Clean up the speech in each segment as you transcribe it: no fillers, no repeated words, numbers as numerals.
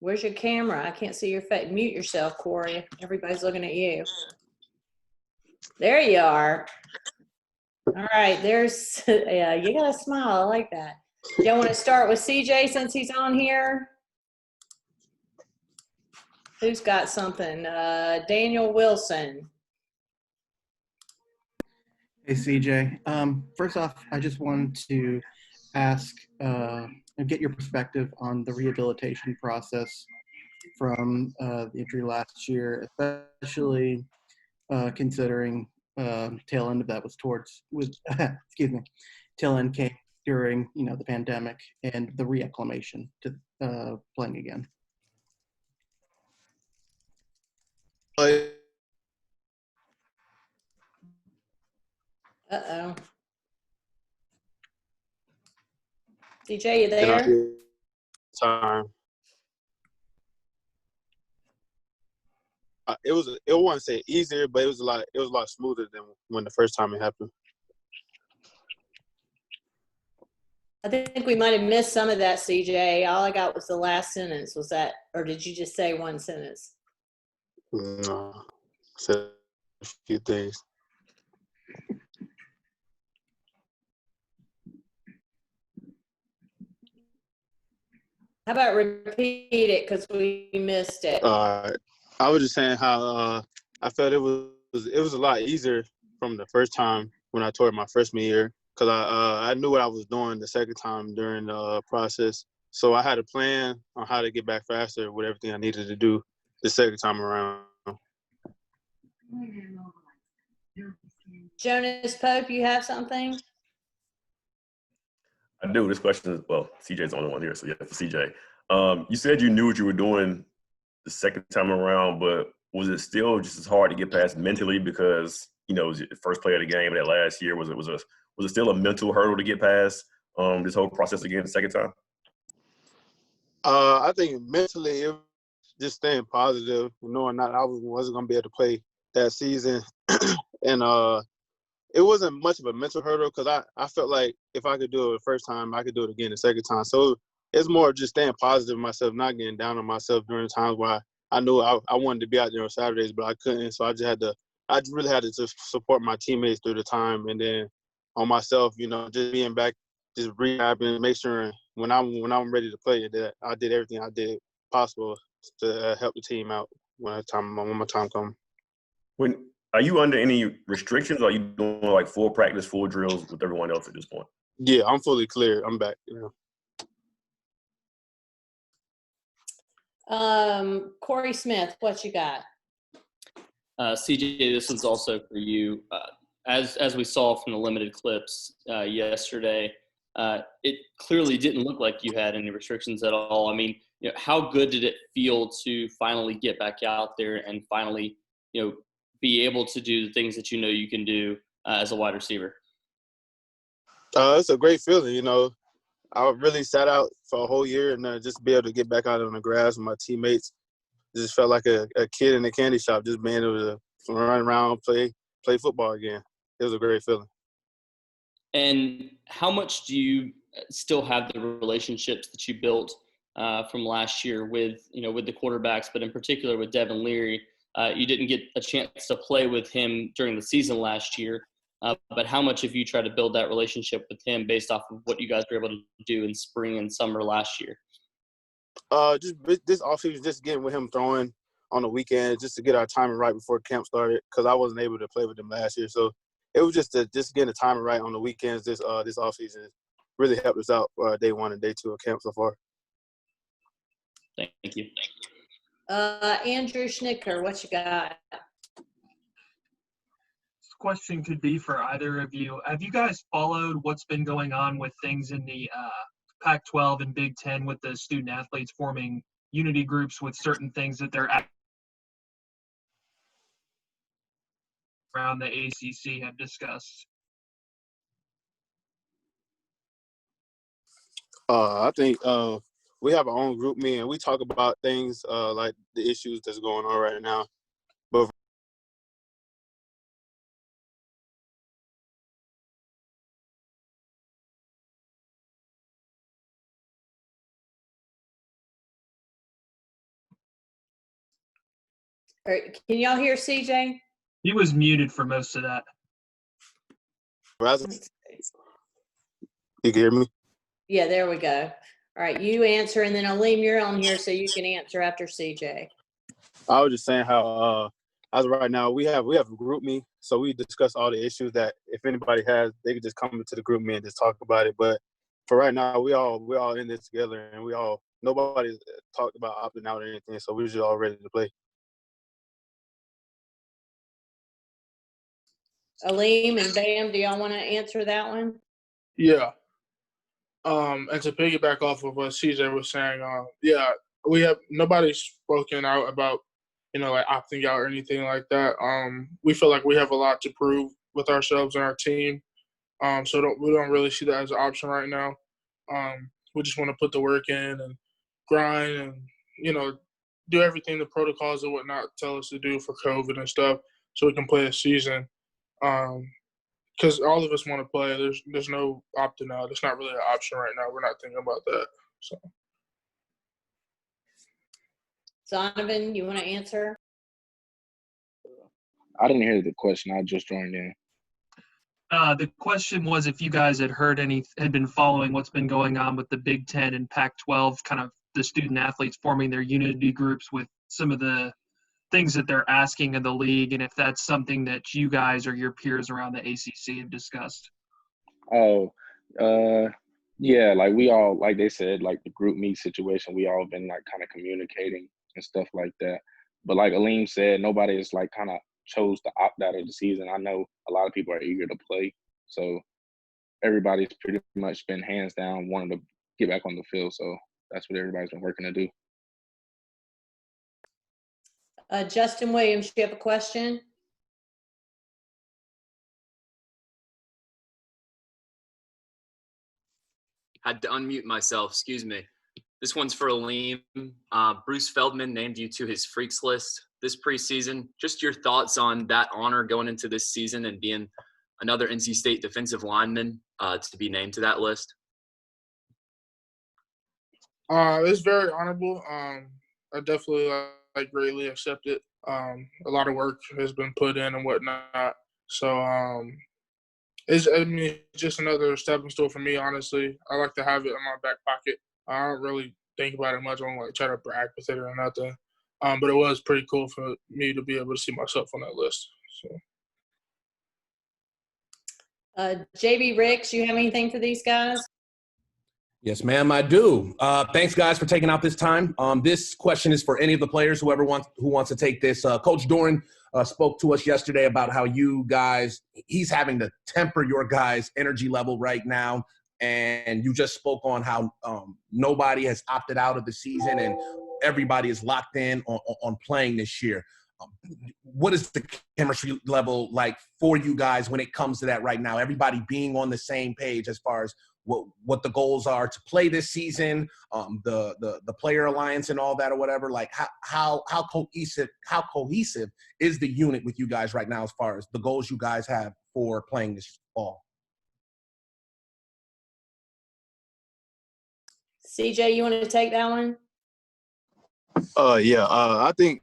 Where's your camera? I can't see your face. Mute yourself, Corey. Everybody's looking at you. There you are. All right, there's, yeah, you got a smile. I like that. Y'all want to start with CJ since he's on here? Who's got something? Daniel Wilson. Hey, CJ. First off, I just wanted to ask and get your perspective on the rehabilitation process from the injury last year, especially considering tail end of that was excuse me, tail end came during the pandemic and the reacclimation to playing again. Uh-oh. DJ, you there? Time. It wasn't say easier, but it was a lot smoother than when the first time it happened. I think we might have missed some of that, CJ. All I got was the last sentence. Was that, or did you just say one sentence? No, I said a few things. How about repeat it because we missed it? I was just saying how I felt it was a lot easier from the first time when I tore it my freshman year, because I knew what I was doing the second time during the process. So I had a plan on how to get back faster with everything I needed to do the second time around. Jonas Pope, you have something? I do. This question is, well, CJ's the only one here, so yeah, for CJ. You said you knew what you were doing the second time around, but was it still just as hard to get past mentally because, it was your first play of the game that last year? Was it still a mental hurdle to get past this whole process again the second time? I think mentally, it was just staying positive, knowing that I wasn't going to be able to play that season. And it wasn't much of a mental hurdle because I felt like if I could do it the first time, I could do it again the second time. So it's more just staying positive with myself, not getting down on myself during times where I knew I wanted to be out there on Saturdays, but I couldn't. So I really had to just support my teammates through the time. And then on myself, just being back, just rehabbing, make sure when I'm ready to play that I did everything I did possible to help the team out when my time comes. Are you under any restrictions, or are you doing like full practice, full drills with everyone else at this point? Yeah, I'm fully clear. I'm back. Corey Smith, what you got? CJ, this one's also for you. As we saw from the limited clips yesterday, it clearly didn't look like you had any restrictions at all. I mean, how good did it feel to finally get back out there and finally, be able to do the things that you can do as a wide receiver? It's a great feeling, I really sat out for a whole year, and just be able to get back out on the grass with my teammates. Just felt like a kid in a candy shop, just being able to run around, play football again. It was a great feeling. And how much do you still have the relationships that you built from last year with the quarterbacks, but in particular with Devin Leary? You didn't get a chance to play with him during the season last year, but how much have you tried to build that relationship with him based off of what you guys were able to do in spring and summer last year? Just this offseason, just getting with him throwing on the weekend, just to get our timing right before camp started, because I wasn't able to play with him last year. So it was just getting the timing right on the weekends. This offseason really helped us out day one and day two of camp so far. Thank you. Andrew Schnicker, what you got? This question could be for either of you. Have you guys followed what's been going on with things in the Pac-12 and Big Ten with the student athletes forming unity groups with certain things that they're around the ACC have discussed? I think we have our own group me, and we talk about things like the issues that's going on right now. But All right, can y'all hear CJ? He was muted for most of that. Razz, you can hear me? Yeah, there we go. All right, you answer, and then Alim, you're on here, so you can answer after CJ. I was just saying how as of right now we have a group me, so we discuss all the issues that if anybody has, they could just come into the group me and just talk about it. But for right now, we're all in this together, and nobody's talked about opting out or anything, so we're just all ready to play. Alim and Bam, do y'all want to answer that one? Yeah. And to piggyback off of what CJ was saying, yeah, nobody's spoken out about, like opting out or anything like that. We feel like we have a lot to prove with ourselves and our team. So we don't really see that as an option right now. We just want to put the work in and grind and, do everything the protocols and whatnot tell us to do for COVID and stuff so we can play a season. Because all of us want to play. There's no opting out. It's not really an option right now. We're not thinking about that. So. Donovan, you want to answer? I didn't hear the question. I just joined in. The question was if you guys had been following what's been going on with the Big Ten and Pac-12, kind of the student athletes forming their unity groups with some of the things that they're asking of the league, and if that's something that you guys or your peers around the ACC have discussed. Oh, yeah, like we all, like they said, like the group meet situation, we all been like kind of communicating and stuff like that. But like Alim said, nobody is like kind of chose to opt out of the season. I know a lot of people are eager to play, so everybody's pretty much been hands down wanting to get back on the field. So that's what everybody's been working to do. Justin Williams, do you have a question? Had to unmute myself, excuse me. This one's for Alim. Bruce Feldman named you to his Freaks list this preseason. Just your thoughts on that honor going into this season and being another NC State defensive lineman to be named to that list. It's very honorable. I definitely greatly accept it. A lot of work has been put in and whatnot. So it's just another stepping stone for me, honestly. I like to have it in my back pocket. I don't really think about it much. I don't like try to brag with it or nothing. But it was pretty cool for me to be able to see myself on that list. So. JB Ricks, you have anything for these guys? Yes, ma'am, I do. Thanks, guys, for taking out this time. This question is for any of the players, who wants to take this. Coach Doran spoke to us yesterday about how you guys, he's having to temper your guys' energy level right now. And you just spoke on how nobody has opted out of the season and everybody is locked in on playing this year. What is the chemistry level like for you guys when it comes to that right now? Everybody being on the same page as far as what the goals are to play this season, the player alliance and all that or whatever. Like how cohesive is the unit with you guys right now as far as the goals you guys have for playing this fall? CJ, you want to take that one? Yeah. I think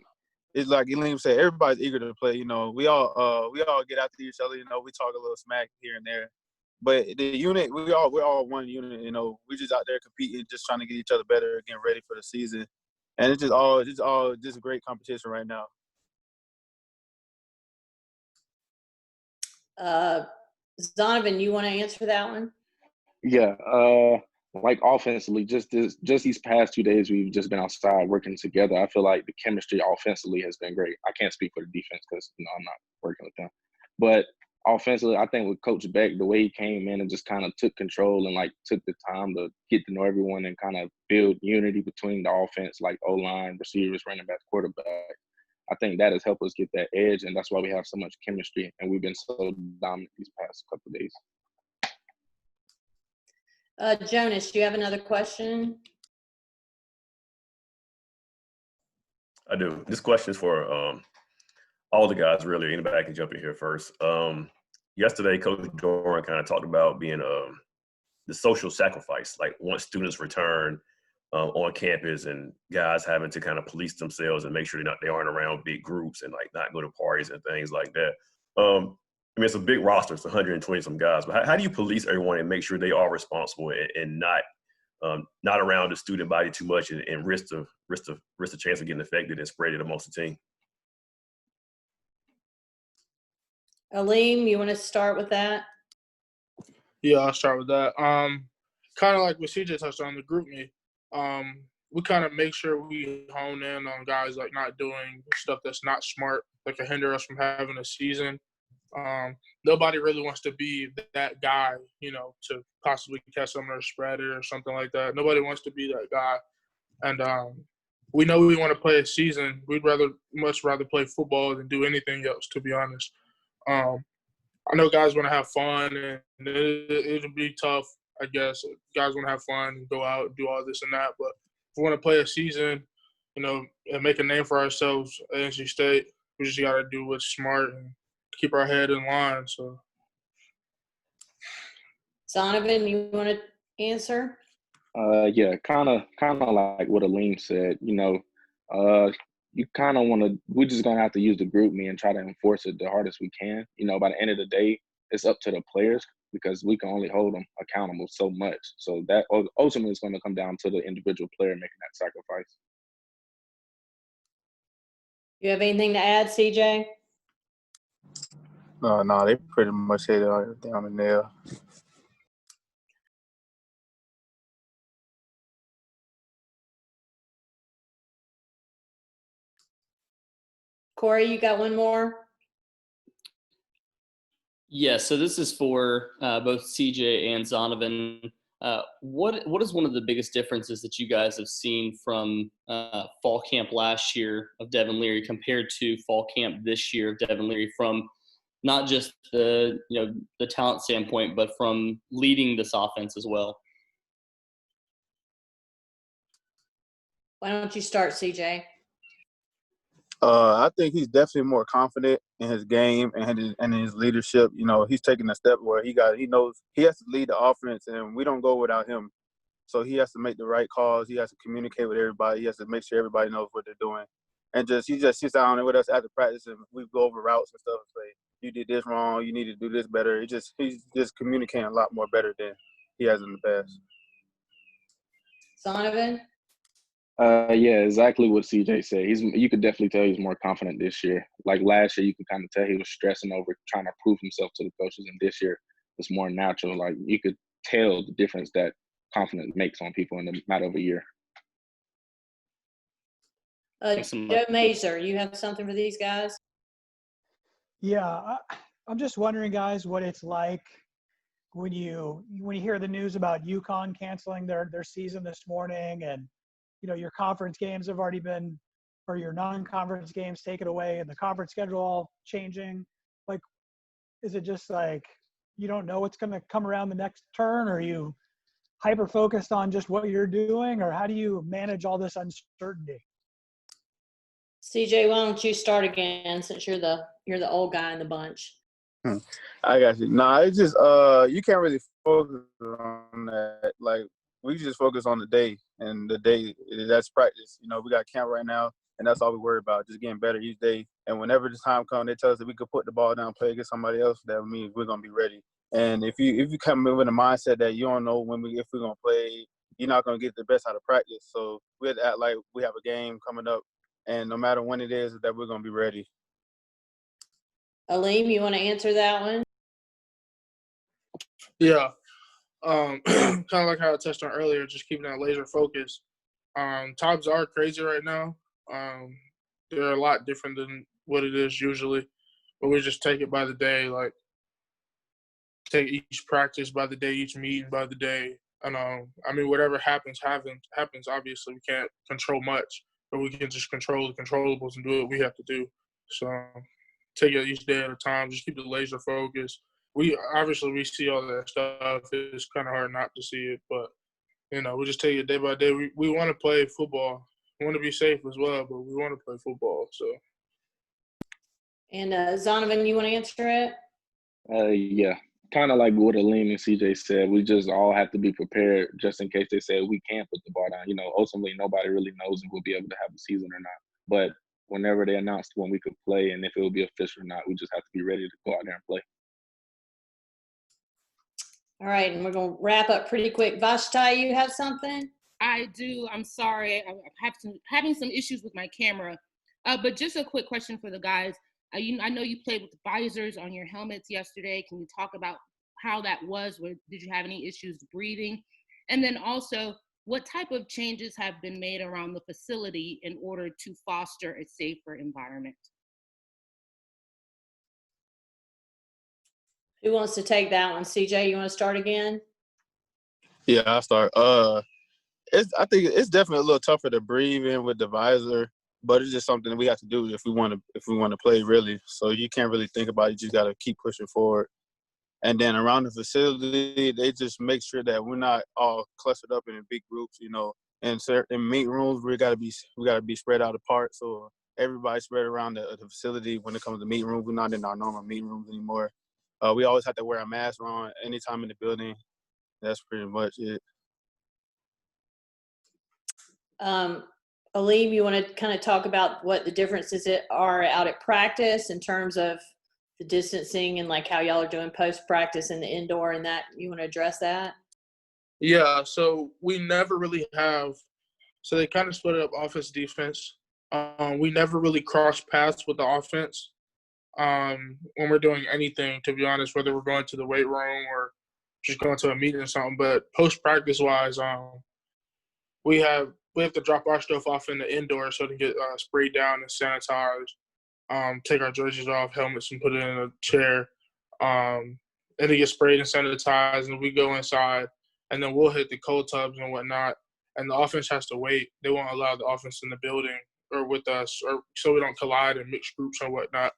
it's like Alim said, everybody's eager to play. We all get after each other. We talk a little smack here and there. But the unit, we're all one unit. We just out there competing, just trying to get each other better, getting ready for the season, and it's just a great competition right now. Donovan, you want to answer that one? Yeah, like offensively, just these past 2 days, we've just been outside working together. I feel like the chemistry offensively has been great. I can't speak for the defense because I'm not working with them, but offensively, I think with Coach Beck, the way he came in and just kind of took control and took the time to get to know everyone and kind of build unity between the offense, like O-line, receivers, running back, quarterback. I think that has helped us get that edge, and that's why we have so much chemistry, and we've been so dominant these past couple of days. Jonas, do you have another question? I do. This question is for all the guys, really. Anybody can jump in here first. Yesterday, Coach Doran kind of talked about being the social sacrifice. Like once students return, on campus, and guys having to kind of police themselves and make sure they aren't around big groups and like not go to parties and things like that. I mean, it's a big roster. It's 120 some guys, but how do you police everyone and make sure they are responsible and not around the student body too much and risk the chance of getting affected and spread it amongst the team? Alim, you want to start with that? Yeah, I'll start with that. Kind of like what CJ touched on, the group me. We kind of make sure we hone in on guys like not doing stuff that's not smart, that can hinder us from having a season. Nobody really wants to be that guy, you know, to possibly catch someone or spread it or something like that. Nobody wants to be that guy. And we know we want to play a season. We'd much rather play football than do anything else, to be honest. I know guys want to have fun, and it'll be tough, I guess. Guys want to have fun and go out and do all this and that. But if we want to play a season, you know, and make a name for ourselves at NC State, we just got to do what's smart and keep our head in line. So, Zonovan, you want to answer? Yeah, kind of like what Alim said. You know, you kind of want to. We're just gonna have to use the group me and try to enforce it the hardest we can. You know, by the end of the day, it's up to the players because we can only hold them accountable so much. So that ultimately is going to come down to the individual player making that sacrifice. You have anything to add, CJ? No, they pretty much hit everything on the nail. Corey, you got one more? Yeah, so this is for both CJ and Zonovan. What is one of the biggest differences that you guys have seen from fall camp last year of Devin Leary compared to fall camp this year of Devin Leary, from not just the talent standpoint, but from leading this offense as well? Why don't you start, CJ? I think he's definitely more confident in his game and in his leadership. You know, he's taking a step where he knows he has to lead the offense, and we don't go without him. So he has to make the right calls. He has to communicate with everybody. He has to make sure everybody knows what they're doing. And he just sits down with us after practice, and we go over routes and stuff and say, you did this wrong. You need to do this better. He's just communicating a lot more better than he has in the past. Zonovan? Yeah, exactly what CJ said. You could definitely tell he's more confident this year. Like last year, you could kind of tell he was stressing over trying to prove himself to the coaches, and this year it's more natural. Like you could tell the difference that confidence makes on people in the matter of a year. Joe Mazer, you have something for these guys? Yeah, I'm just wondering, guys, what it's like when you hear the news about UConn canceling their season this morning, and your conference games have already been, or your non-conference games taken away, and the conference schedule all changing. Like, is it just like you don't know what's going to come around the next turn? Or are you hyper focused on just what you're doing, or how do you manage all this uncertainty? CJ, why don't you start again, since you're the old guy in the bunch? I got you. Nah, it's just you can't really focus on that. Like, we just focus on the day, and the day, that's practice. We got camp right now, and that's all we worry about, just getting better each day. And whenever the time comes, they tell us that we could put the ball down, play against somebody else, that means we're gonna be ready. And if you come in with a mindset that you don't know if we're gonna play, you're not gonna get the best out of practice. So we have to act like we have a game coming up, and no matter when it is, that we're gonna be ready. Alim, you want to answer that one? yeah. Kind of like how I touched on earlier, just keeping that laser focus. Times are crazy right now. They're a lot different than what it is usually, but we just take it by the day. Like, take each practice by the day, each meeting by the day. And I mean, whatever happens. Obviously, we can't control much, but we can just control the controllables and do what we have to do. So take it each day at a time. Just keep the laser focus. We see all that stuff. It's kind of hard not to see it, but we just take it day by day. We want to play football. We want to be safe as well, but we want to play football. So. And Zonovan, you want to answer it? Yeah. kind of like what Alim and CJ said, we just all have to be prepared just in case they say we can't put the ball down. Ultimately, nobody really knows if we'll be able to have a season or not. But whenever they announced when we could play and if it will be official or not, we just have to be ready to go out there and play. All right, and we're going to wrap up pretty quick. Vashti, you have something? I do. I'm sorry. I'm having some issues with my camera. But just a quick question for the guys. I know you played with visors on your helmets yesterday. Can you talk about how that was? Did you have any issues breathing? And then also, what type of changes have been made around the facility in order to foster a safer environment? Who wants to take that one? CJ, you want to start again? Yeah, I'll start. I think it's definitely a little tougher to breathe in with the visor, but it's just something we have to do if we want to play really. So you can't really think about it. You just got to keep pushing forward. And then around the facility, they just make sure that we're not all clustered up in big groups. And in meet rooms, we got to be spread out apart. So everybody spread around the facility. When it comes to meet rooms, we're not in our normal meet rooms anymore. We always have to wear a mask on anytime in the building. That's pretty much it. Alim, you want to kind of talk about what the differences are out at practice in terms of the distancing and like how y'all are doing post practice in the indoor and that? You want to address that? Yeah, so we never really have – so they kind of split up offense, defense. We never really cross paths with the offense when we're doing anything, to be honest, whether we're going to the weight room or just going to a meeting or something. But post-practice wise, we have to drop our stuff off in the indoor so to get sprayed down and sanitized, take our jerseys off, helmets, and put it in a chair. And it gets sprayed and sanitized, and we go inside, and then we'll hit the cold tubs and whatnot. And the offense has to wait. They won't allow the offense in the building or with us, or so we don't collide in mixed groups and whatnot.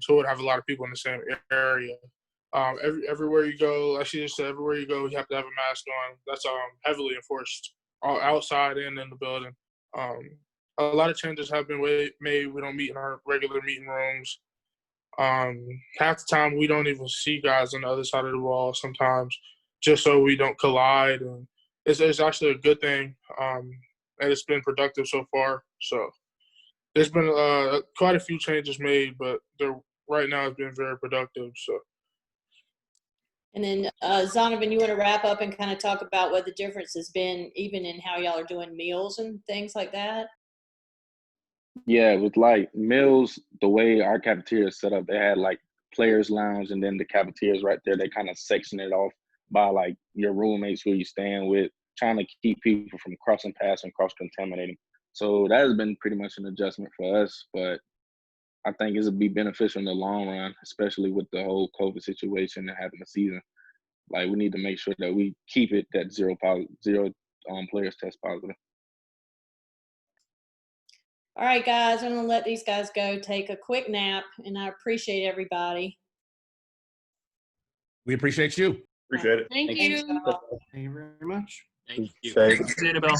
So we'd have a lot of people in the same area. Everywhere you go, like she just said, everywhere you go, you have to have a mask on. That's heavily enforced, outside and in the building. A lot of changes have been made. We don't meet in our regular meeting rooms. Half the time, we don't even see guys on the other side of the wall sometimes, just so we don't collide. And it's actually a good thing, and it's been productive so far. So there's been quite a few changes made, but right now it's been very productive. So. And then Zonovan, you want to wrap up and kind of talk about what the difference has been even in how y'all are doing meals and things like that? Yeah, with like meals, the way our cafeteria is set up, they had like players lounge and then the cafeteria is right there. They kind of section it off by like your roommates who you staying with, trying to keep people from crossing paths and cross-contaminating. So that has been pretty much an adjustment for us, but I think it'll be beneficial in the long run, especially with the whole COVID situation and having a season. Like, we need to make sure that we keep it that zero players test positive. All right, guys, I'm going to let these guys go take a quick nap, and I appreciate everybody. We appreciate you. Appreciate it. Thank you. Thank you very much. Thank you. Thanks. Annabelle.